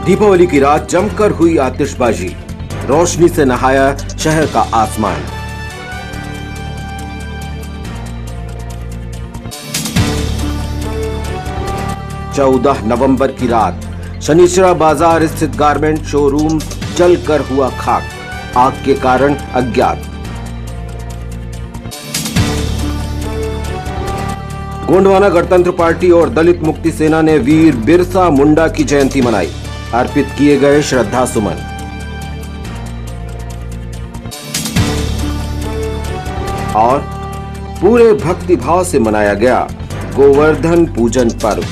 दीपावली की रात जमकर हुई आतिशबाजी, रोशनी से नहाया शहर का आसमान। चौदह नवंबर की रात शनिचरा बाजार स्थित गारमेंट शोरूम जलकर हुआ खाक, आग के कारण अज्ञात। गोंडवाना गणतंत्र पार्टी और दलित मुक्ति सेना ने वीर बिरसा मुंडा की जयंती मनाई, अर्पित किए गए श्रद्धा सुमन। और पूरे भक्ति भाव से मनाया गया गोवर्धन पूजन पर्व,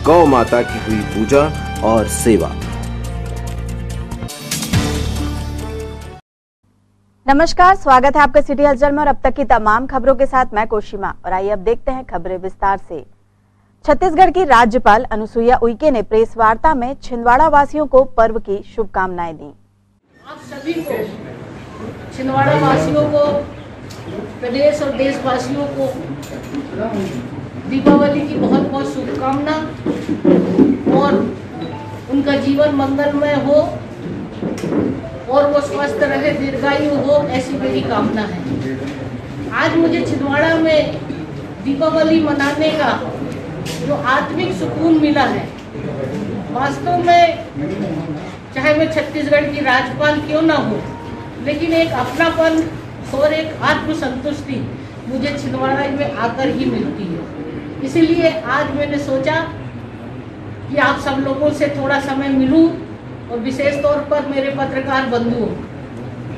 गौ माता की हुई पूजा और सेवा। नमस्कार, स्वागत है आपका सिटी हलचल में और अब तक की तमाम खबरों के साथ मैं कोशिमा। और आइए अब देखते हैं खबरें विस्तार से। छत्तीसगढ़ की राज्यपाल अनुसुईया उइके ने प्रेस वार्ता में छिंदवाड़ा वासियों को पर्व की शुभकामनाएं दी। आप सभी को, छिंदवाड़ा वासियों को, प्रदेश और देशवासियों को दीपावली की बहुत बहुत शुभकामना और उनका जीवन मंगलमय हो और वो स्वस्थ रहे, दीर्घायु हो, ऐसी मेरी कामना है। आज मुझे छिंदवाड़ा में दीपावली मनाने का जो आत्मिक सुकून मिला है, वास्तव में चाहे मैं छत्तीसगढ़ की राज्यपाल क्यों ना हो, लेकिन एक अपनापन और एक आत्मसंतुष्टि मुझे छिंदवाड़ा में आकर ही मिलती है। इसीलिए आज मैंने सोचा कि आप सब लोगों से थोड़ा समय मिलूं और विशेष तौर पर मेरे पत्रकार बंधुओं,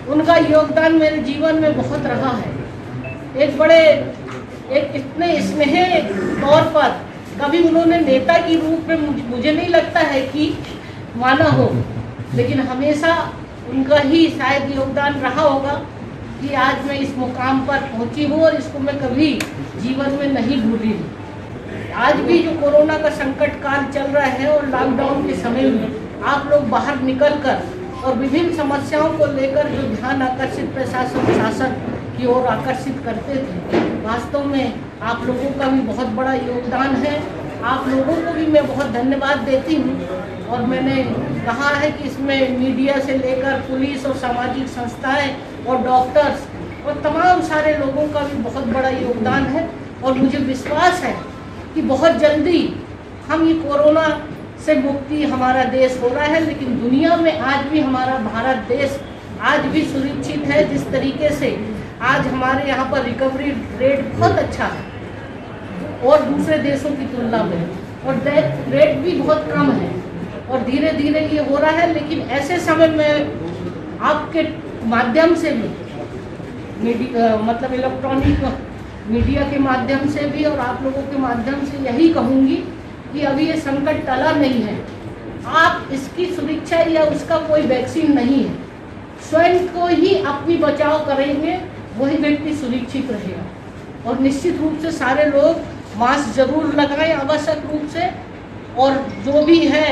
उनका योगदान मेरे जीवन में बहुत रहा है। एक इतने स्नेह तौर पर कभी उन्होंने नेता के रूप में मुझे नहीं लगता है कि माना हो, लेकिन हमेशा उनका ही शायद योगदान रहा होगा कि आज मैं इस मुकाम पर पहुंची हूँ और इसको मैं कभी जीवन में नहीं भूली हूँ। आज भी जो कोरोना का संकट काल चल रहा है और लॉकडाउन के समय में आप लोग बाहर निकलकर और विभिन्न समस्याओं को लेकर जो ध्यान आकर्षित प्रशासन शासन की ओर आकर्षित करते थे, वास्तव में आप लोगों का भी बहुत बड़ा योगदान है। आप लोगों को भी मैं बहुत धन्यवाद देती हूँ। और मैंने कहा है कि इसमें मीडिया से लेकर पुलिस और सामाजिक संस्थाएं और डॉक्टर्स और तमाम सारे लोगों का भी बहुत बड़ा योगदान है। और मुझे विश्वास है कि बहुत जल्दी हम ये कोरोना से मुक्ति हमारा देश हो रहा है, लेकिन दुनिया में आज भी हमारा भारत देश आज भी सुरक्षित है। जिस तरीके से आज हमारे यहाँ पर रिकवरी रेट बहुत अच्छा है और दूसरे देशों की तुलना में, और डेथ रेट भी बहुत कम है और धीरे धीरे ये हो रहा है। लेकिन ऐसे समय में आपके माध्यम से भी मतलब इलेक्ट्रॉनिक मीडिया के माध्यम से भी और आप लोगों के माध्यम से यही कहूँगी कि अभी ये संकट टला नहीं है। आप इसकी सुरक्षा या उसका कोई वैक्सीन नहीं है, स्वयं को ही अपनी बचाव करेंगे, वही व्यक्ति सुरक्षित रहेगा। और निश्चित रूप से सारे लोग मास्क जरूर लगाएं आवश्यक रूप से, और जो भी है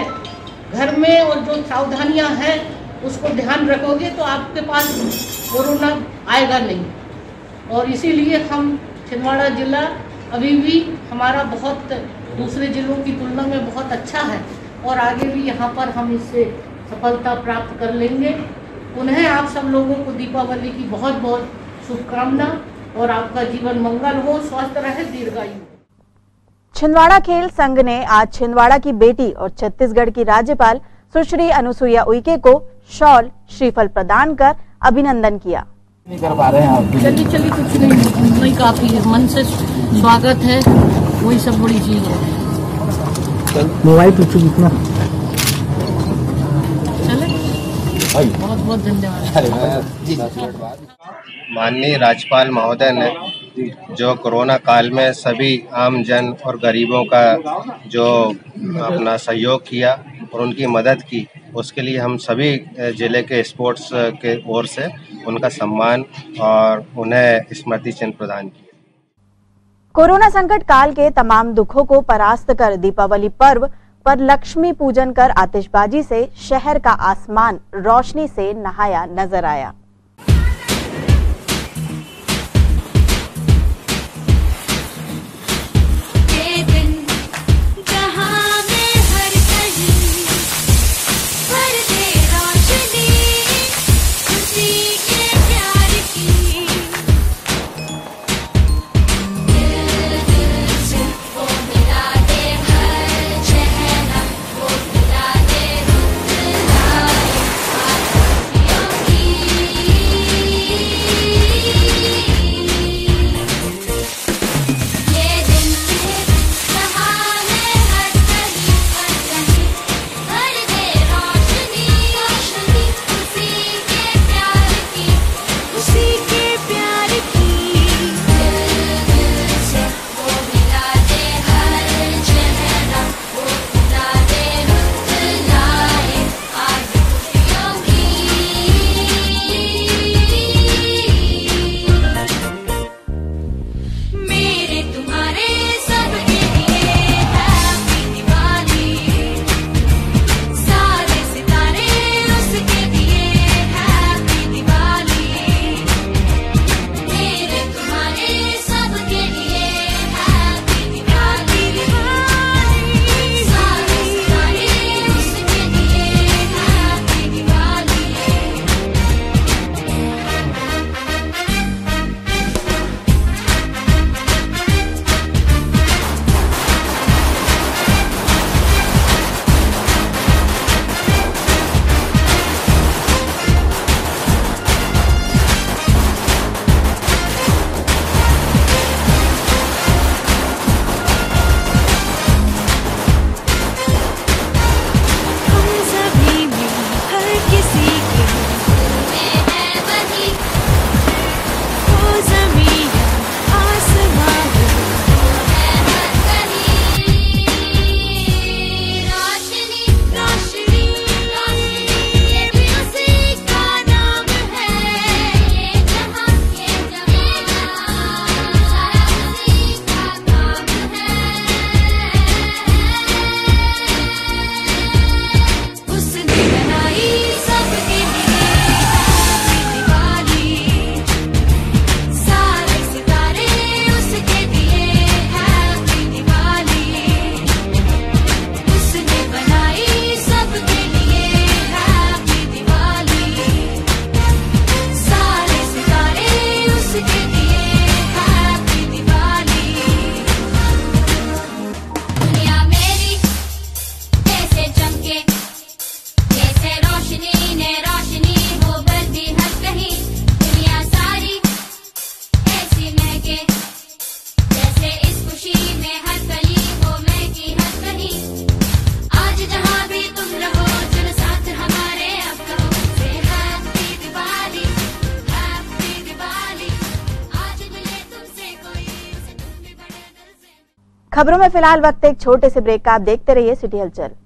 घर में और जो सावधानियां हैं उसको ध्यान रखोगे तो आपके पास कोरोना आएगा नहीं। और इसीलिए हम छिंदवाड़ा जिला अभी भी हमारा बहुत दूसरे जिलों की तुलना में बहुत अच्छा है और आगे भी यहाँ पर हम इससे सफलता प्राप्त कर लेंगे। पुनः आप सब लोगों को दीपावली की बहुत बहुत शुभकामना और आपका जीवन मंगल हो, स्वस्थ रहे, दीर्घायु। छिंदवाड़ा खेल संघ ने आज छिंदवाड़ा की बेटी और छत्तीसगढ़ की राज्यपाल सुश्री अनुसुईया उइके को शॉल श्रीफल प्रदान कर अभिनंदन किया। नहीं कर पा रहे हैं आप? चलिए कुछ नहीं काफी है, मन से स्वागत है, वही सब बड़ी चीज है। मोबाइल तो कितना चले, बहुत बहुत धन्यवाद। माननीय राज्यपाल महोदय ने जो कोरोना काल में सभी आम जन और गरीबों का जो अपना सहयोग किया और उनकी मदद की, उसके लिए हम सभी जिले के स्पोर्ट्स के ओर से उनका सम्मान और उन्हें स्मृति चिन्ह प्रदान किया। कोरोना संकट काल के तमाम दुखों को परास्त कर दीपावली पर्व पर लक्ष्मी पूजन कर आतिशबाजी से शहर का आसमान रोशनी से नहाया नजर आया। महके, जैसे रोशनी ने रोशनी हो बरती हर कहीं, दुनिया सारी ऐसी महके, जैसे इस खुशी में हर कली हो महकी हर कहीं। आज जहाँ भी तुम रहो चलो साथ हमारे, अब कहो मुझसे हैप्पी दिवाली, हैप्पी दिवाली। आज मिले तुमसे कोई, उसे तुम भी बड़े दिल से। खबरों में फिलहाल वक्त एक छोटे से ब्रेक का, आप देखते रहिए सिटी हलचल।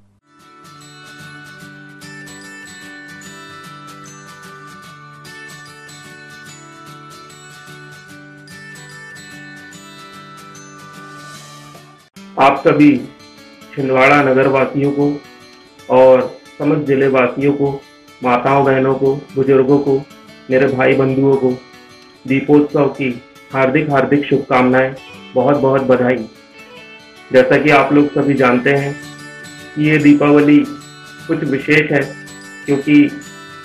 आप सभी छिंदवाड़ा नगर वासियों को और समस्त जिले वासियों को, माताओं बहनों को, बुजुर्गों को, मेरे भाई बंधुओं को दीपोत्सव की हार्दिक हार्दिक शुभकामनाएं, बहुत बहुत बधाई। जैसा कि आप लोग सभी जानते हैं कि ये दीपावली कुछ विशेष है, क्योंकि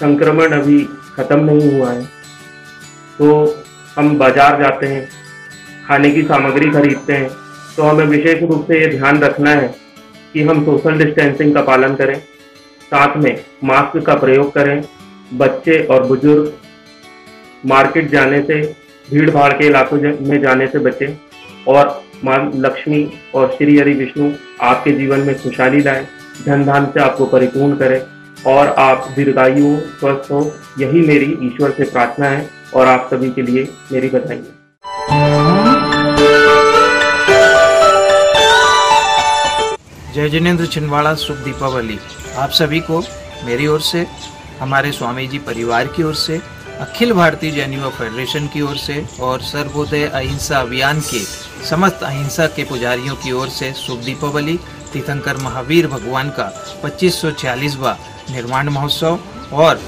संक्रमण अभी खत्म नहीं हुआ है। तो हम बाजार जाते हैं, खाने की सामग्री खरीदते हैं, तो हमें विशेष रूप से ये ध्यान रखना है कि हम सोशल डिस्टेंसिंग का पालन करें, साथ में मास्क का प्रयोग करें। बच्चे और बुजुर्ग मार्केट जाने से, भीड़ भाड़ के इलाकों में जाने से बचें, और मां लक्ष्मी और श्री हरि विष्णु आपके जीवन में खुशहाली लाए, धन धान से आपको परिपूर्ण करें और आप दीर्घायु हो, स्वस्थ हो, यही मेरी ईश्वर से प्रार्थना है और आप सभी के लिए मेरी बधाई है। जय जिनेंद्र छिंदवाड़ा, शुभ दीपावली। आप सभी को मेरी ओर से, हमारे स्वामी जी परिवार की ओर से, अखिल भारतीय जैन युवा फेडरेशन की ओर से और सर्वोदय अहिंसा अभियान के समस्त अहिंसा के पुजारियों की ओर से शुभ दीपावली। तीर्थंकर महावीर भगवान का 2546वां निर्माण महोत्सव और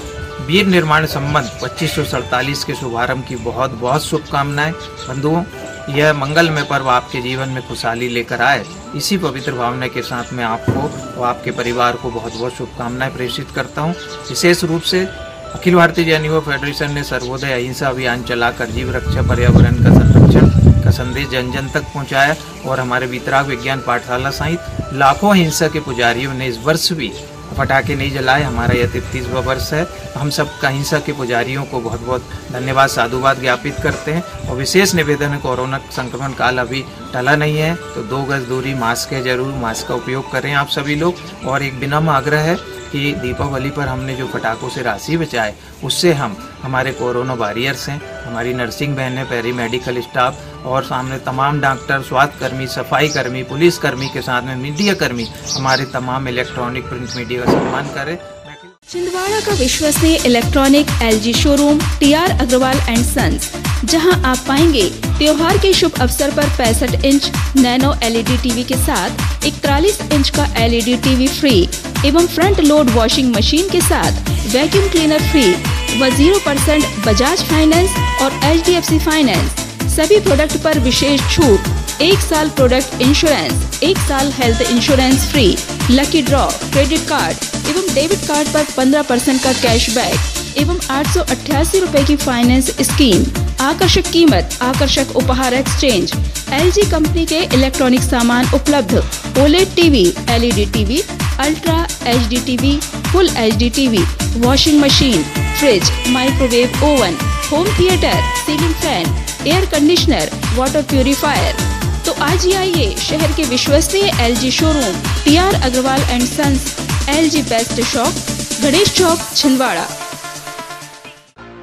वीर निर्माण संबंध 2547 के शुभारंभ की बहुत बहुत शुभकामनाएं। बंधुओं, यह मंगलमय पर्व आपके जीवन में खुशहाली लेकर आए, इसी पवित्र भावना के साथ मैं आपको और आपके परिवार को बहुत बहुत शुभकामनाएं प्रेषित करता हूं। विशेष रूप से अखिल भारतीय जैन युवा फेडरेशन ने सर्वोदय अहिंसा अभियान चलाकर जीव रक्षा, पर्यावरण का संरक्षण का संदेश जन जन तक पहुंचाया और हमारे वितराग विज्ञान पाठशाला सहित लाखों अहिंसा के पुजारियों ने इस वर्ष भी पटाखे नहीं जलाए। हमारा यह 33वां वर्ष है। हम सब अहिंसा के पुजारियों को बहुत बहुत धन्यवाद, साधुवाद ज्ञापित करते हैं और विशेष निवेदन है, कोरोना संक्रमण काल अभी टला नहीं है तो 2 गज दूरी, मास्क है जरूर, मास्क का उपयोग करें आप सभी लोग। और एक विनम्र आग्रह है कि दीपावली पर हमने जो पटाखों से राशि बचाए उससे हम हमारे कोरोना वॉरियर्स हैं, हमारी नर्सिंग बहनें, पैरी मेडिकल स्टाफ और सामने तमाम डॉक्टर, स्वास्थ्य कर्मी, सफाई कर्मी, पुलिस कर्मी के साथ में मीडिया कर्मी, हमारे तमाम इलेक्ट्रॉनिक प्रिंट मीडिया का सम्मान करें। छिंदवाड़ा का विश्वसनीय electronic LG showroom TR Agarwal and sons, जहां आप पाएंगे त्योहार के शुभ अवसर पर 65 इंच नैनो LED टीवी के साथ एक 43 इंच का LED टीवी फ्री एवं फ्रंट लोड वॉशिंग मशीन के साथ वैक्यूम क्लीनर फ्री व 0% बजाज फाइनेंस और HDFC फाइनेंस। सभी प्रोडक्ट पर विशेष छूट, 1 साल प्रोडक्ट इंश्योरेंस, 1 साल health insurance free, lucky draw, credit card एवं डेबिट कार्ड पर 15% का कैशबैक एवं 888 रुपए की फाइनेंस स्कीम। आकर्षक कीमत, आकर्षक उपहार एक्सचेंज। LG कंपनी के इलेक्ट्रॉनिक सामान उपलब्ध, OLED TV, LED TV, ultra HD TV, full HD TV, washing machine, fridge, microwave oven, home theatre, ceiling fan, air conditioner, water purifier. तो आज ही आइए शहर के विश्वसनीय LG showroom TR Agarwal and sons, LG best shop, Ganesh Chowk, Chhindwara.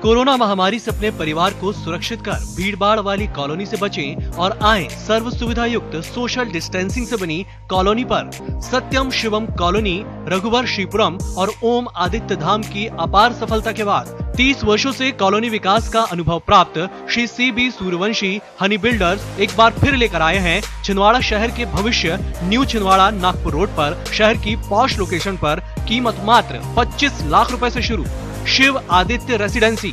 Corona महामारी से अपने परिवार को सुरक्षित कर भीड़भाड़ वाली कॉलोनी से बचें और आएं सर्व सुविधा युक्त सोशल डिस्टेंसिंग से बनी कॉलोनी पर। सत्यम शिवम कॉलोनी, रघुवर श्रीपुरम और ओम आदित्य धाम की अपार सफलता के बाद 30 वर्षों से कॉलोनी विकास का अनुभव प्राप्त श्री CB सूर्यवंशी हनी बिल्डर्स एक बार फिर लेकर आए हैं छिंदवाड़ा शहर के भविष्य न्यू छिंदवाड़ा नागपुर रोड पर शहर की पॉश लोकेशन पर। कीमत मात्र 25 लाख रुपए से शुरू। शिव आदित्य रेसिडेंसी,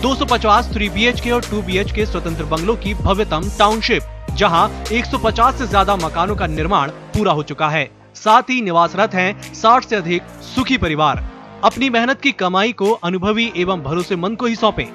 250 3 BHK और 2 BHK स्वतंत्र बंगलों की भव्यतम टाउनशिप, जहां 150 से ज्यादा मकानों का निर्माण पूरा हो चुका है। साथ ही निवासरत हैं 60 से अधिक सुखी परिवार। अपनी मेहनत की कमाई को अनुभवी एवं भरोसेमंद को ही सौंपे।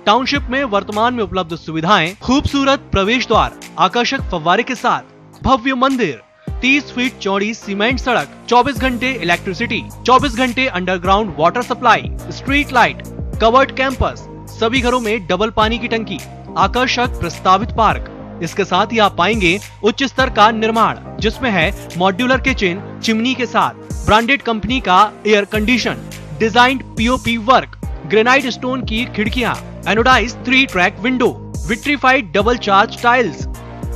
टाउनशिप में वर्तमान में उपलब्ध सुविधाएं, खूबसूरत प्रवेश द्वार, आकर्षक फव्वारे के साथ भव्य मंदिर, 30 फीट चौड़ी सीमेंट सड़क, 24 घंटे इलेक्ट्रिसिटी, 24 घंटे underground water supply, street light, covered campus, सभी घरों में डबल पानी की टंकी, आकर्षक प्रस्तावित पार्क। इसके साथ ही आप पाएंगे उच्च स्तर का निर्माण, जिसमें है मॉड्यूलर किचन, चिमनी के साथ ब्रांडेड कंपनी का air condition, designed POP work, granite stone की खिड़कियां, anodize 3 track window, vitrified double charge tiles,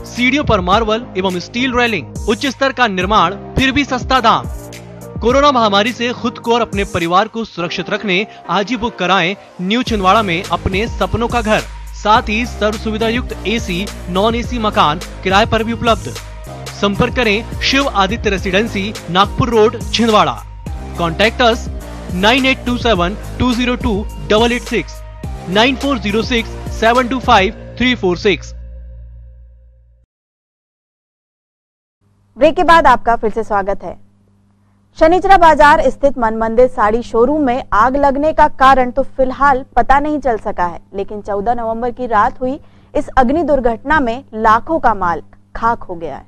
सीढ़ियों पर मार्बल एवं स्टील रेलिंग, उच्च स्तर का निर्माण, फिर भी सस्ता दाम। कोरोना महामारी से खुद को और अपने परिवार को सुरक्षित रखने आज ही बुक कराएं न्यू छिंदवाड़ा में अपने सपनों का घर। साथ ही सर्व सुविधा युक्त एसी, नॉन एसी मकान किराए पर भी उपलब्ध। संपर्क करें Shiv Aditya residency, Nagpur road, Chhindwara. Contact us 9827-202-886, 9406-725-346। Break के बाद आपका फिर से स्वागत है। शनिचरा बाजार स्थित मन मंदिर साड़ी शोरूम में आग लगने का कारण तो फिलहाल पता नहीं चल सका है, लेकिन 14 नवंबर की रात हुई इस अग्नि दुर्घटना में लाखों का माल खाक हो गया है।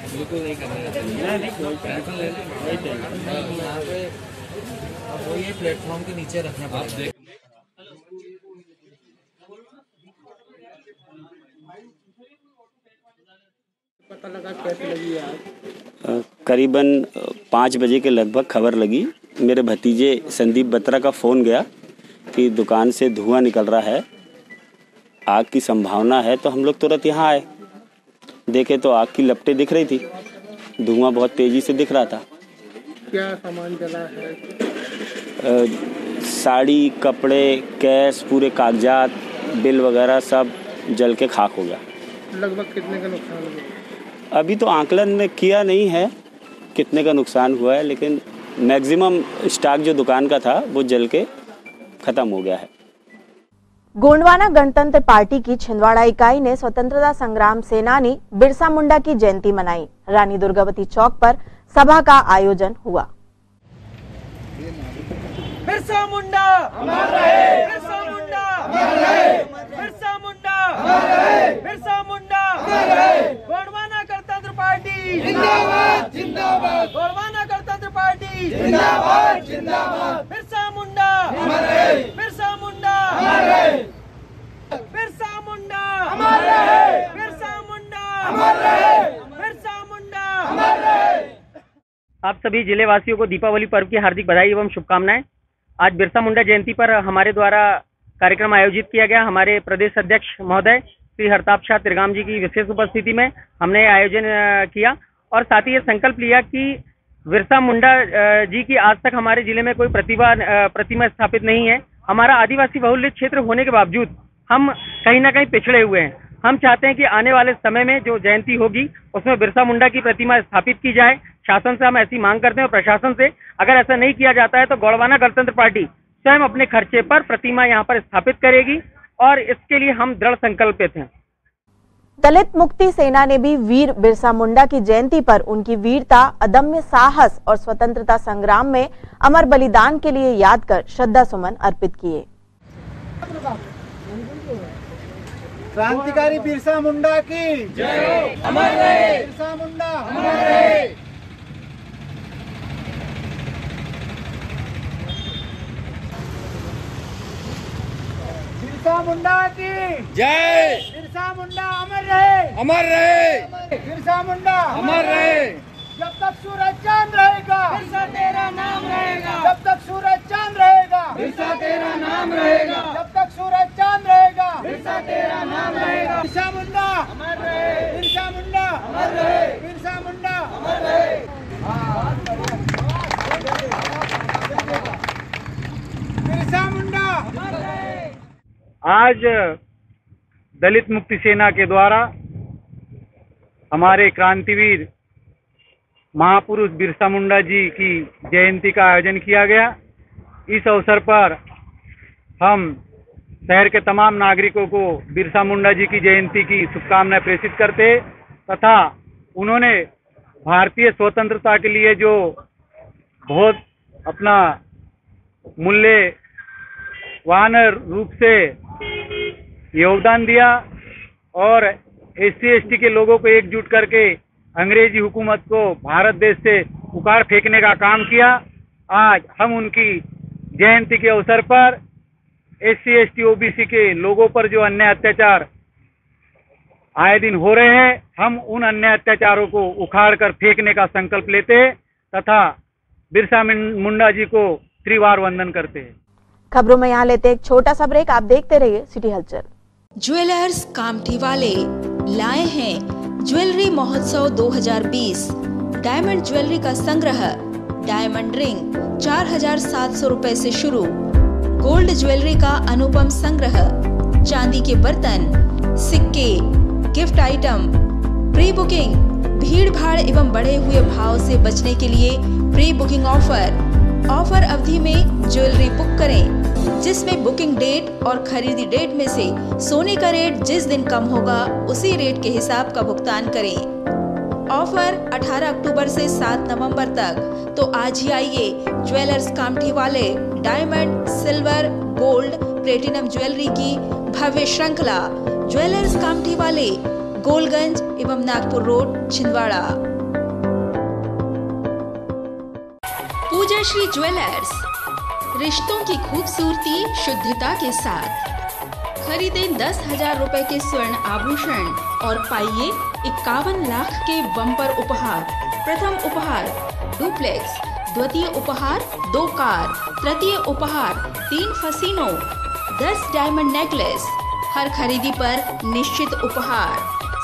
बिल्कुल नहीं करना है। वो ये प्लेटफॉर्म के नीचे रखना पड़ेगा। पता लगा कैसे लगी आग? करीबन 5 बजे के लगभग खबर लगी। मेरे भतीजे संदीप बत्रा का फ़ोन गया कि दुकान से धुआं निकल रहा है, आग की संभावना है। तो हम लोग तुरंत यहाँ आए, देखे तो आग की लपटें दिख रही थी, धुआं बहुत तेज़ी से दिख रहा था। क्या सामान जला है? साड़ी, कपड़े, कैश, पूरे कागजात, बिल वगैरह सब जल के खाक हो गया। लगभग कितने का नुकसान हुआ? अभी तो आंकलन में किया नहीं है कितने का नुकसान हुआ है, लेकिन मैक्सिमम स्टॉक जो दुकान का था वो जल के ख़त्म हो गया है। गोंडवाना गणतंत्र पार्टी की छिंदवाड़ा इकाई ने स्वतंत्रता संग्राम सेनानी बिरसा मुंडा की जयंती मनाई। रानी दुर्गावती चौक पर सभा का आयोजन हुआ। बिरसा मुंडा अमर रहे, बिरसा मुंडा अमर रहे, बिरसा मुंडा अमर रहे, बिरसा मुंडा अमर रहे। गोंडवाना गणतंत्र पार्टी जिंदाबाद जिंदाबाद, गोंडवाना गणतंत्र पार्टी जिंदाबाद जिंदाबाद। बिरसा मुंडा अमर रहे, बिरसा मुंडा अमर रहे, बिरसा मुंडा अमर रहे, बिरसा मुंडा अमर रहे, बिरसा मुंडा अमर रहे। आप सभी जिले वासियों को दीपावली पर्व की हार्दिक बधाई एवं शुभकामनाएं। आज बिरसा मुंडा जयंती पर हमारे द्वारा कार्यक्रम आयोजित किया गया। हमारे प्रदेश अध्यक्ष महोदय श्री हरताप शाह तिरगाम जी की विशेष उपस्थिति में हमने आयोजन किया और साथ ही ये संकल्प लिया कि बिरसा मुंडा जी की आज तक हमारे जिले में कोई प्रतिमा स्थापित नहीं है। हमारा आदिवासी बहुल्य क्षेत्र होने के बावजूद हम कहीं ना कहीं पिछड़े हुए हैं। हम चाहते हैं कि आने वाले समय में जो जयंती होगी उसमें बिरसा मुंडा की प्रतिमा स्थापित की जाए। शासन से हम ऐसी मांग करते हैं और प्रशासन से अगर ऐसा नहीं किया जाता है तो गोंडवाना गणतंत्र पार्टी स्वयं अपने खर्चे पर प्रतिमा यहाँ पर स्थापित करेगी और इसके लिए हम दृढ़ संकल्पित हैं। दलित मुक्ति सेना ने भी वीर बिरसा मुंडा की जयंती पर उनकी वीरता, अदम्य साहस और स्वतंत्रता संग्राम में अमर बलिदान के लिए याद कर श्रद्धा सुमन अर्पित किए। क्रांतिकारी बिरसा मुंडा की जय, अमर रहे बिरसा मुंडा, अमर रहे। बिरसा मुंडा की जय, बिरसा मुंडा अमर रहे, अमर रहे, बिरसा मुंडा अमर रहे। जब तक सूरज चांद रहेगा बिरसा तेरा नाम रहेगा। जब तक सूरज चांद रहेगा बिरसा तेरा नाम रहेगा। जब तक सूरज चांद रहेगा बिरसा तेरा नाम रहेगा। बिरसा मुंडा अमर रहे। बिरसा मुंडा अमर रहे। बिरसा मुंडा अमर रहे। बिरसा मुंडा अमर रहे। आज दलित मुक्ति सेना के द्वारा हमारे क्रांतिवीर महापुरुष बिरसा मुंडा जी की जयंती का आयोजन किया गया। इस अवसर पर हम शहर के तमाम नागरिकों को बिरसा मुंडा जी की जयंती की शुभकामनाएं प्रेषित करते तथा उन्होंने भारतीय स्वतंत्रता के लिए जो बहुत अपना मूल्यवान रूप से योगदान दिया और SC/ST के लोगों को एकजुट करके अंग्रेजी हुकूमत को भारत देश से उखाड़ फेंकने का काम किया। आज हम उनकी जयंती के अवसर पर SC/ST OBC के लोगों पर जो अन्याय अत्याचार आए दिन हो रहे हैं, हम उन अन्याय अत्याचारों को उखाड़ कर फेंकने का संकल्प लेते हैं तथा बिरसा मुंडा जी को त्रिवार वंदन करते हैं। खबरों में यहाँ लेते एक छोटा सा ब्रेक। आप देखते रहिए सिटी हलचल। ज्वेलर्स कामठी वाले लाए हैं ज्वेलरी महोत्सव 2020। डायमंड ज्वेलरी का संग्रह, डायमंड रिंग 4,700 रुपए से शुरू, गोल्ड ज्वेलरी का अनुपम संग्रह, चांदी के बर्तन, सिक्के, गिफ्ट आइटम, प्री बुकिंग, भीड़ भाड़ एवं बढ़े हुए भाव से बचने के लिए प्री बुकिंग ऑफर अवधि में ज्वेलरी बुक करें, जिसमें बुकिंग डेट और खरीदी डेट में से सोने का रेट जिस दिन कम होगा उसी रेट के हिसाब का भुगतान करें। ऑफर 18 अक्टूबर से 7 नवंबर तक। तो आज ही आइए ज्वेलर्स कामठी वाले diamond, silver, gold, platinum jewellery की भव्य श्रृंखला ज्वेलर्स कामठी वाले, गोलगंज एवं नागपुर रोड, छिंदवाड़ा। पूजा श्री ज्वेलर्स, रिश्तों की खूबसूरती शुद्धता के साथ। खरीदें 10,000 रुपए के स्वर्ण आभूषण और पाइए 51 लाख के बम्पर उपहार। प्रथम उपहार डुप्लेक्स, द्वितीय उपहार 2 कार, तृतीय उपहार 3 फसीनो, 10 डायमंड नेकलेस। हर खरीदी पर निश्चित उपहार।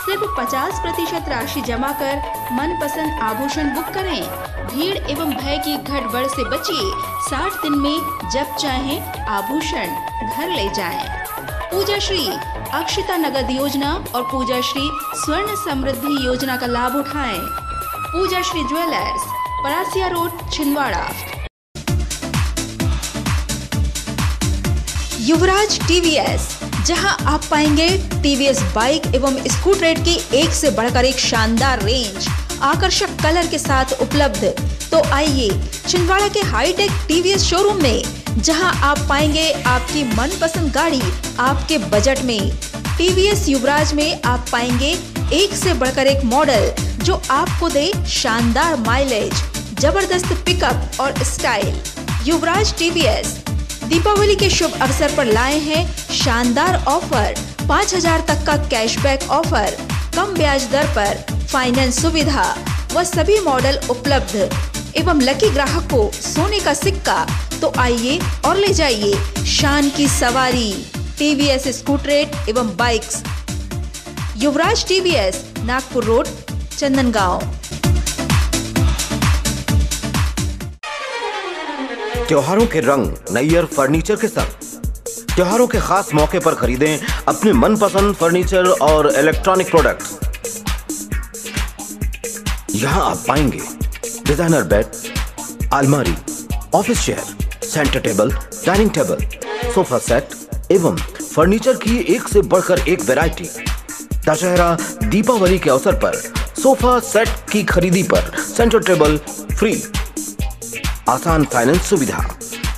सिर्फ 50% राशि जमा कर मनपसंद आभूषण बुक करें। भीड़ एवं भय की गड़बड़ से बचिए। 60 दिन में जब चाहें आभूषण घर ले जाएं। पूजा श्री अक्षता नगद योजना और पूजा श्री स्वर्ण समृद्धि योजना का लाभ उठाएं। पूजा श्री ज्वेलर्स, परासिया रोड, छिंदवाड़ा। युवराज TVS, जहां आप पाएंगे TVS बाइक एवं स्कूटर की एक से बढ़कर एक शानदार रेंज आकर्षक कलर के साथ उपलब्ध। तो आइए छिंदवाड़ा के हाईटेक TVS शोरूम में, जहां आप पाएंगे आपकी मनपसंद गाड़ी आपके बजट में। TVS युवराज में आप पाएंगे एक से बढ़कर एक मॉडल जो आपको दे शानदार माइलेज, जबरदस्त पिकअप और स्टाइल। युवराज TVS दीपावली के शुभ अवसर पर लाए हैं शानदार ऑफर। 5,000 तक का कैशबैक ऑफर, कम ब्याज दर पर फाइनेंस सुविधा व सभी मॉडल उपलब्ध एवं लकी ग्राहक को सोने का सिक्का। तो आइए और ले जाइए शान की सवारी। TVS स्कूटरेट एवं बाइक्स। युवराज TVS, नागपुर रोड, चंदनगांव। त्योहारों के रंग नैयर फर्नीचर के संग। त्योहारों के खास मौके पर खरीदें अपने मनपसंद फर्नीचर और इलेक्ट्रॉनिक प्रोडक्ट्स। यहां आप पाएंगे डिजाइनर बेड, अलमारी, office chair, centre table, dining table, sofa set एवं फर्नीचर की एक से बढ़कर एक वैरायटी। दशहरा दीपावली के अवसर पर सोफा सेट की खरीदी पर सेंटर टेबल फ्री। आसान फाइनेंस सुविधा,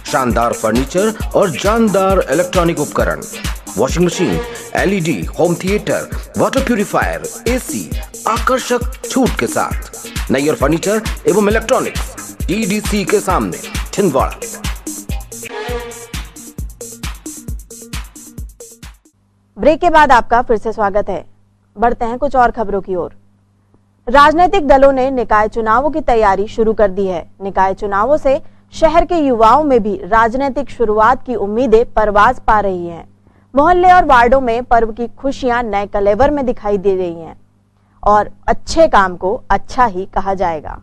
शानदार फर्नीचर और जानदार इलेक्ट्रॉनिक उपकरण, washing machine, LED, home theatre, water purifier, AC आकर्षक छूट के साथ। नैयर फर्नीचर एवं इलेक्ट्रॉनिक्स, TDC के सामने, छिंदवाड़ा। ब्रेक के बाद आपका फिर से स्वागत है। बढ़ते हैं कुछ और खबरों की ओर। राजनीतिक दलों ने निकाय चुनावों की तैयारी शुरू कर दी है। निकाय चुनावों से शहर के युवाओं में भी राजनीतिक शुरुआत की उम्मीदें परवाज पा रही हैं। मोहल्ले और वार्डों में पर्व की खुशियां नए कलेवर में दिखाई दे रही हैं और अच्छे काम को अच्छा ही कहा जाएगा।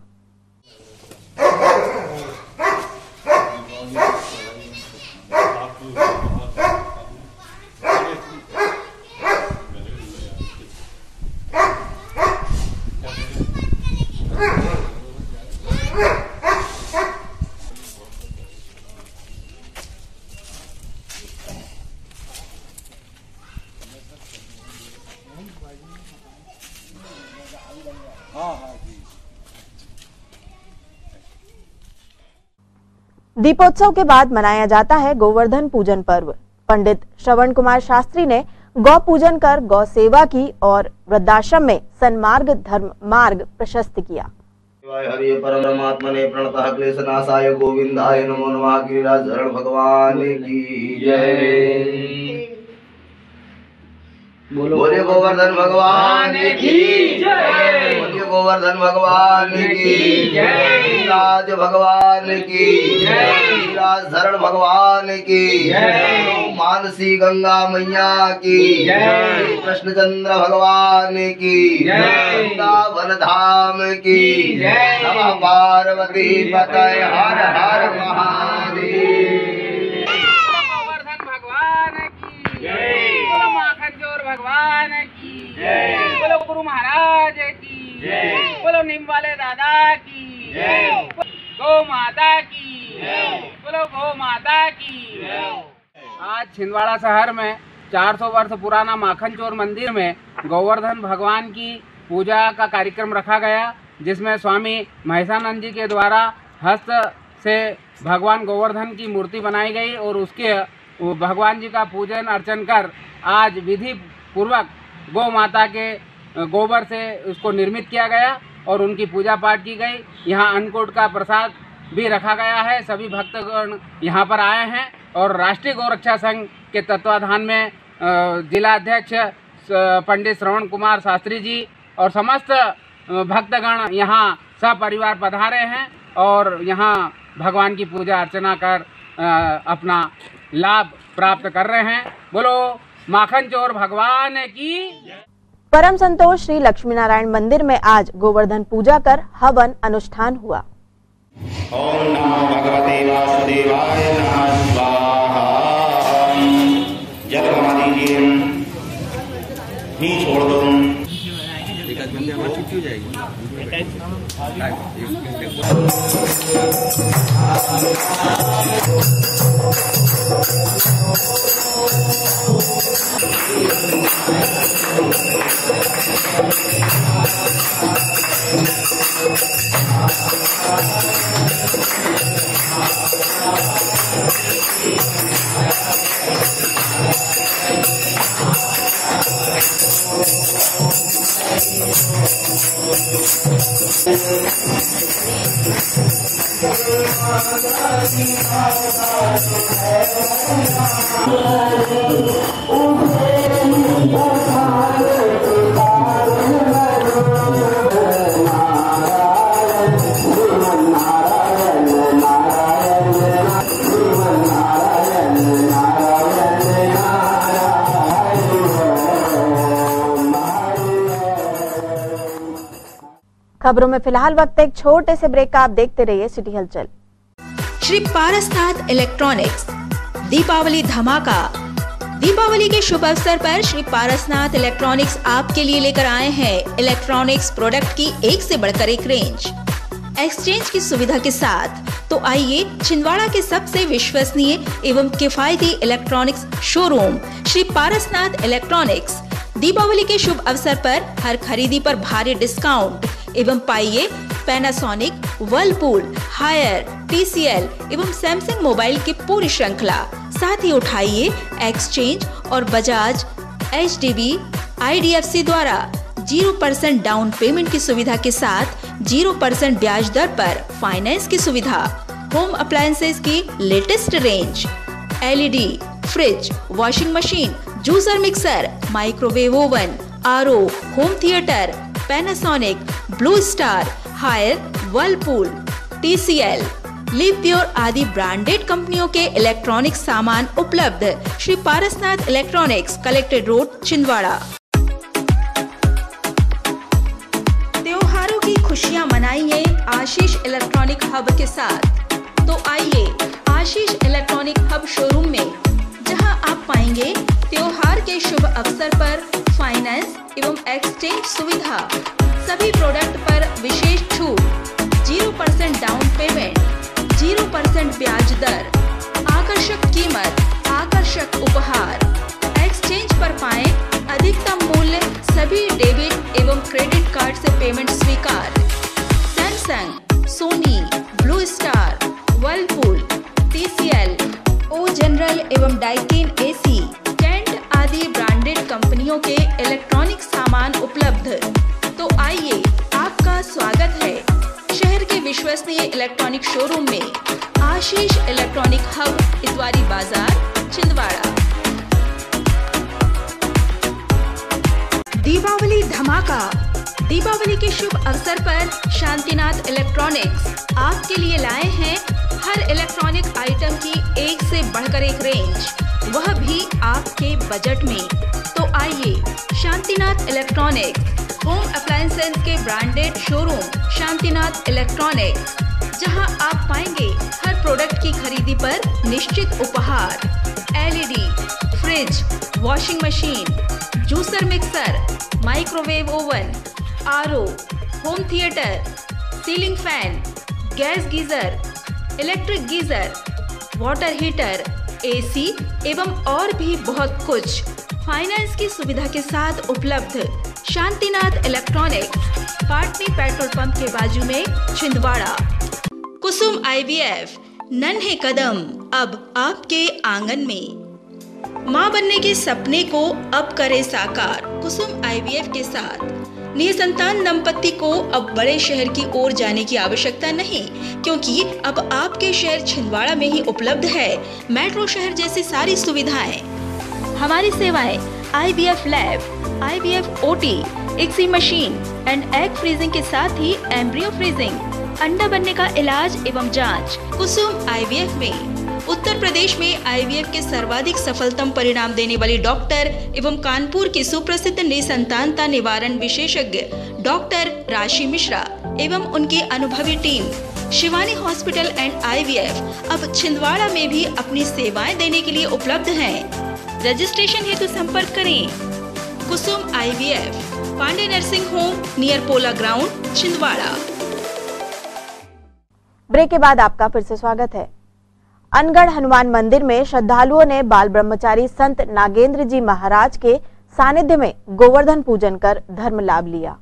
दीपोत्सव के बाद मनाया जाता है गोवर्धन पूजन पर्व। पंडित श्रवण कुमार शास्त्री ने गौ पूजन कर गौ सेवा की और वृद्धाश्रम में सन्मार्ग धर्म मार्ग प्रशस्त किया। हरि परमात्मने प्रणतः क्लेशनाशाय गोविंदाय नमो नमः। गिरिराज शरण भगवान की जय। बोलिए गोवर्धन भगवान की जय। बोलिए गोवर्धन भगवान की जय। गिरिराज भगवान की जय। गिरिराज शरण भगवान की जय। मानसी गंगा मैया की जय। कृष्णचंद्र भगवान की जय। वृंदावन धाम की जय। नमः पार्वती पतये हर हर महादेव। गोवर्धन भगवान की जय। बोलो माखन चोर भगवान की जय। बोलो गुरु महाराज की जय। बोलो नीम वाले दादा की जय। गौ माता की जय। बोलो गौ माता की जय। आज छिंदवाड़ा शहर में 400 वर्ष पुराना माखन चोर मंदिर में गोवर्धन भगवान की पूजा का कार्यक्रम रखा गया, जिसमें स्वामी महेशानंद जी के द्वारा हस्त से भगवान गोवर्धन की मूर्ति बनाई गई और उसके भगवान जी का पूजन अर्चन कर आज विधि पूर्वक गौ माता के गोबर से उसको निर्मित किया गया और उनकी पूजा पाठ की गई। यहाँ अन्नकूट का प्रसाद भी रखा गया है। सभी भक्तगण यहाँ पर आए हैं और राष्ट्रीय गौरक्षा संघ के तत्वाधान में जिला अध्यक्ष पंडित श्रवण कुमार शास्त्री जी और समस्त भक्तगण यहाँ सपरिवार पधारे हैं और यहाँ भगवान की पूजा अर्चना कर अपना लाभ प्राप्त कर रहे हैं। बोलो माखन चोर भगवान की। परम संतोष श्री लक्ष्मी नारायण मंदिर में आज गोवर्धन पूजा कर हवन अनुष्ठान हुआ। ओम नमो भगवते वासुदेवाय नमः स्वाहा। जल घुमा दीजिए, ही छोड़ दो। छुट्टी हो जाएगी। खबरों में फिलहाल वक्त एक छोटे से ब्रेक का, आप देखते रहिए सिटी हलचल। श्री पारसनाथ इलेक्ट्रॉनिक्स दीपावली धमाका। दीपावली के शुभ अवसर पर श्री पारसनाथ इलेक्ट्रॉनिक्स आपके लिए लेकर आए हैं इलेक्ट्रॉनिक्स प्रोडक्ट की एक से बढ़कर एक रेंज, एक्सचेंज की सुविधा के साथ। तो आइए छिंदवाड़ा के सबसे विश्वसनीय एवं किफायती electronics showroom Shri Parasnath electronics Deepawali के शुभ अवसर पर हर खरीदी पर भारी डिस्काउंट एवं पाइए पैनासोनिक, वर्लपूल, हायर, TCL एवं सैमसंग मोबाइल की पूरी श्रृंखला। साथ ही उठाइए एक्सचेंज और बजाज, HDB, IDFC द्वारा 0% डाउन पेमेंट की सुविधा के साथ 0% ब्याज दर पर फाइनेंस की सुविधा। होम अप्लायंसेज की latest range, LED, fridge, washing machine, juicer mixer, microwave oven, RO, home theatre, Panasonic, blue star, Haier, Whirlpool, TCL, Livpure आदि ब्रांडेड कंपनियों के इलेक्ट्रॉनिक सामान उपलब्ध। Shri Parasnath electronics, collected road, Chhindwara. त्योहारों की खुशियां मनाइए आशीष इलेक्ट्रॉनिक हब के साथ। तो आइए आशीष इलेक्ट्रॉनिक हब शोरूम में, जहां आप पाएंगे त्योहार के शुभ अवसर पर फाइनेंस एवं एक्सचेंज सुविधा, सभी प्रोडक्ट पर विशेष छूट, 0% डाउन पेमेंट, 0% ब्याज दर, आकर्षक कीमत, आकर्षक उपहार। एक्सचेंज पर पाएं अधिकतम मूल्य, सभी डेबिट एवं क्रेडिट कार्ड से पेमेंट स्वीकार। Samsung, Sony, blue star, Whirlpool, TCL, O General एवं डाइकिन AC, टेंट आदि ब्रांडेड कंपनियों के इलेक्ट्रॉनिक सामान उपलब्ध। तो आइए, आपका स्वागत है शहर के विश्वसनीय इलेक्ट्रॉनिक शोरूम में, आशीष इलेक्ट्रॉनिक हब, इतवारी बाजार, छिंदवाड़ा। दीपावली धमाका। दीपावली के शुभ अवसर पर शांतिनाथ इलेक्ट्रॉनिक्स आपके लिए लाए हैं हर इलेक्ट्रॉनिक आइटम की एक से बढ़कर एक रेंज, वह भी आपके बजट में। तो आइए, शांतिनाथ इलेक्ट्रॉनिक्स, होम अप्लायंसेस के ब्रांडेड शोरूम शांतिनाथ इलेक्ट्रॉनिक्स, जहां आप पाएंगे हर प्रोडक्ट की खरीदी पर निश्चित उपहार। LED, fridge, washing machine, juicer mixer, microwave oven, RO, home theatre, ceiling fan, gas geyser, electric geyser, water heater, AC एवं और भी बहुत कुछ फाइनेंस की सुविधा के साथ उपलब्ध। Shantinath electronics, Patni petrol pump के बाजू में, छिंदवाड़ा। कुसुम IVF, नन्हे कदम अब आपके आंगन में। मां बनने के सपने को अब करे साकार कुसुम IVF के साथ। निसंतान दंपति को अब बड़े शहर की ओर जाने की आवश्यकता नहीं, क्योंकि अब आपके शहर छिंदवाड़ा में ही उपलब्ध है मेट्रो शहर जैसी सारी सुविधाएं। हमारी सेवाएं IVF lab, IVF OT, ICSI machine and egg freezing के साथ ही एम्ब्रियो फ्रीजिंग, अंडा बनने का इलाज एवं जांच। कुसुम IVF में उत्तर प्रदेश में IVF के सर्वाधिक सफलतम परिणाम देने वाली डॉक्टर एवं कानपुर की सुप्रसिद्ध निसंतानता निवारण विशेषज्ञ डॉक्टर राशि मिश्रा एवं उनकी अनुभवी team Shivani hospital and IVF अब छिंदवाड़ा में भी अपनी सेवाएं देने के लिए उपलब्ध हैं। रजिस्ट्रेशन हेतु संपर्क करें Kusum IVF, Pandey nursing home, near Pola ground, Chhindwara. Break के बाद आपका फिर से स्वागत है। अनगढ़ हनुमान मंदिर में श्रद्धालुओं ने बाल ब्रह्मचारी संत नागेंद्र जी महाराज के सानिध्य में गोवर्धन पूजन कर धर्म लाभ लिया।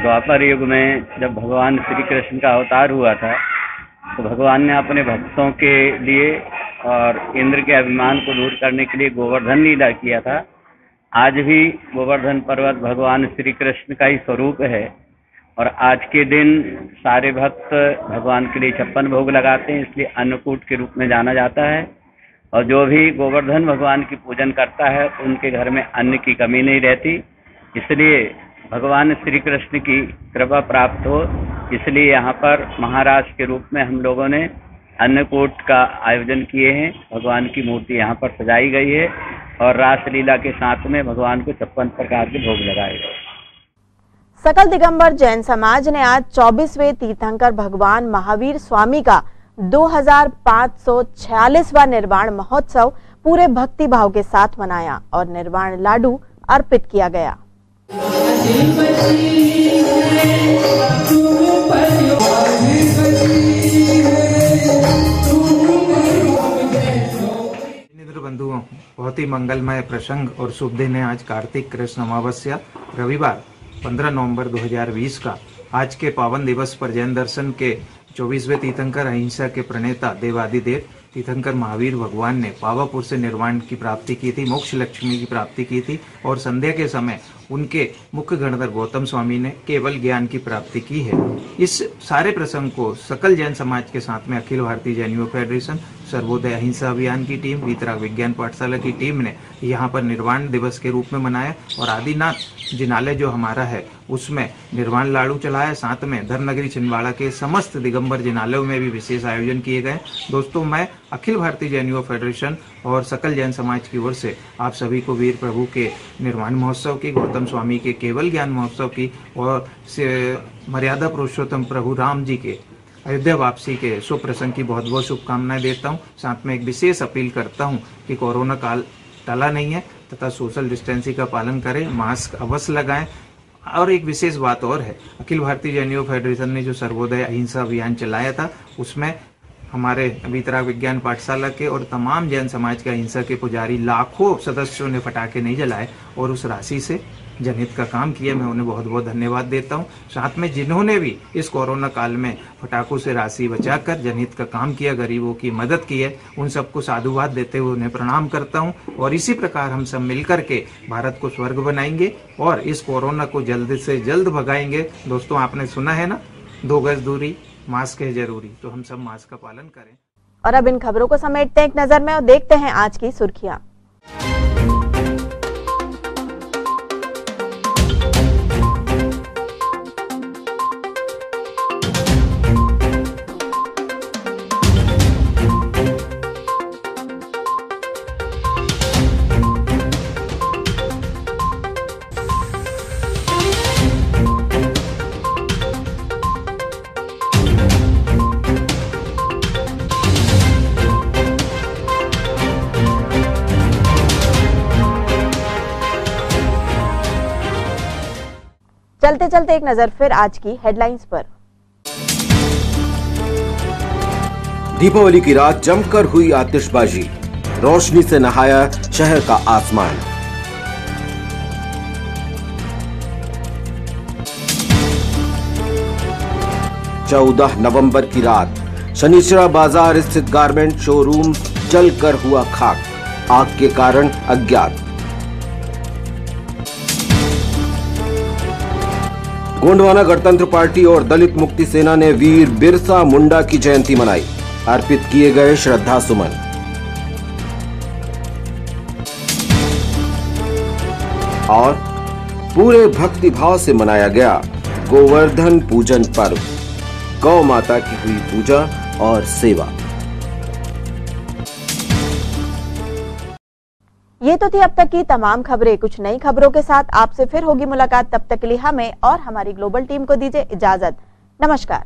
द्वापर युग में जब भगवान श्री कृष्ण का अवतार हुआ था, तो भगवान ने अपने भक्तों के लिए और इंद्र के अभिमान को दूर करने के लिए गोवर्धन लीला किया था। आज भी गोवर्धन पर्वत भगवान श्री कृष्ण का ही स्वरूप है। और आज के दिन सारे भक्त भगवान के लिए 56 भोग लगाते हैं, इसलिए अन्नकूट के रूप में जाना जाता है। और जो भी गोवर्धन भगवान की पूजन करता है उनके घर में अन्न की कमी नहीं रहती। इसलिए भगवान श्री कृष्ण की कृपा प्राप्त हो, इसलिए यहाँ पर महाराज के रूप में हम लोगों ने अन्नकूट का आयोजन किए हैं। भगवान की मूर्ति यहाँ पर सजाई गई है और रासलीला के साथ में भगवान को 56 प्रकार के भोग लगाए गए। सकल दिगंबर जैन समाज ने आज 24वें तीर्थंकर भगवान महावीर स्वामी का 2546वां निर्वाण महोत्सव पूरे भक्ति भाव के साथ मनाया और निर्वाण लाडू अर्पित किया गया। बंधुओं, बहुत ही मंगलमय प्रसंग और शुभ दिन है। आज कार्तिक कृष्ण अमावस्या रविवार 15 नवंबर 2020 का। आज के पावन दिवस पर जैन दर्शन के 24वें तीर्थंकर अहिंसा के प्रणेता देवादिदेव तीर्थंकर महावीर भगवान ने पावापुर से निर्वाण की प्राप्ति की थी, मोक्ष लक्ष्मी की प्राप्ति की थी और संध्या के समय उनके मुख्य गणधर गौतम स्वामी ने केवल ज्ञान की प्राप्ति की है। इस सारे प्रसंग को सकल जैन समाज के साथ में अखिल भारतीय जैन युवा फेडरेशन, सर्वोदय अहिंसा अभियान की टीम, वीतराग विज्ञान पाठशाला की टीम ने यहाँ पर निर्वाण दिवस के रूप में मनाया और आदिनाथ जिनालय जो हमारा है उसमें निर्वाण लाडू चलाया। साथ में धर्मनगरी छिंदवाड़ा के समस्त दिगंबर जिनालयों में भी विशेष आयोजन किए गए। दोस्तों, मैं अखिल भारतीय जैन युवा फेडरेशन और सकल जैन समाज की ओर से आप सभी को वीर प्रभु के निर्वाण महोत्सव की, गौतम स्वामी के केवल ज्ञान महोत्सव की और मर्यादा पुरुषोत्तम प्रभु राम जी के अयोध्या वापसी के शुभ प्रसंग की बहुत बहुत शुभकामनाएं देता हूं। साथ में एक विशेष अपील करता हूं कि कोरोना काल टला नहीं है तथा सोशल डिस्टेंसिंग का पालन करें, मास्क अवश्य लगाएं। और एक विशेष बात और है, अखिल भारतीय जैन युवा फेडरेशन ने जो सर्वोदय अहिंसा अभियान चलाया था उसमें हमारे वीतराग विज्ञान पाठशाला के और तमाम जैन समाज के अहिंसा के पुजारी लाखों सदस्यों ने पटाखे नहीं जलाए और उस राशि से जनहित का काम किया। मैं उन्हें बहुत बहुत धन्यवाद देता हूं। साथ में जिन्होंने भी इस कोरोना काल में पटाखों से राशि बचाकर जनहित का काम किया, गरीबों की मदद की है, उन सबको साधुवाद देते हुए उन्हें प्रणाम करता हूं। और इसी प्रकार हम सब मिलकर के भारत को स्वर्ग बनाएंगे और इस कोरोना को जल्द से जल्द भगाएंगे। दोस्तों, आपने सुना है ना, 2 गज दूरी, मास्क है जरूरी, तो हम सब मास्क का पालन करें। और अब इन खबरों को समेटते हैं एक नजर में और देखते हैं आज की सुर्खियां। चलते चलते एक नजर फिर आज की हेडलाइंस पर। दीपावली की रात जमकर हुई आतिशबाजी, रोशनी से नहाया शहर का आसमान। चौदह नवंबर की रात शनिचरा बाजार स्थित गारमेंट शोरूम जलकर हुआ खाक, आग के कारण अज्ञात। गोंडवाना गणतंत्र पार्टी और दलित मुक्ति सेना ने वीर बिरसा मुंडा की जयंती मनाई, अर्पित किए गए श्रद्धा सुमन। और पूरे भक्ति भाव से मनाया गया गोवर्धन पूजन पर्व, गौ माता की हुई पूजा और सेवा। ये तो थी अब तक की तमाम खबरें। कुछ नई खबरों के साथ आपसे फिर होगी मुलाकात। तब तक के लिए हमें और हमारी ग्लोबल टीम को दीजिए इजाजत। नमस्कार।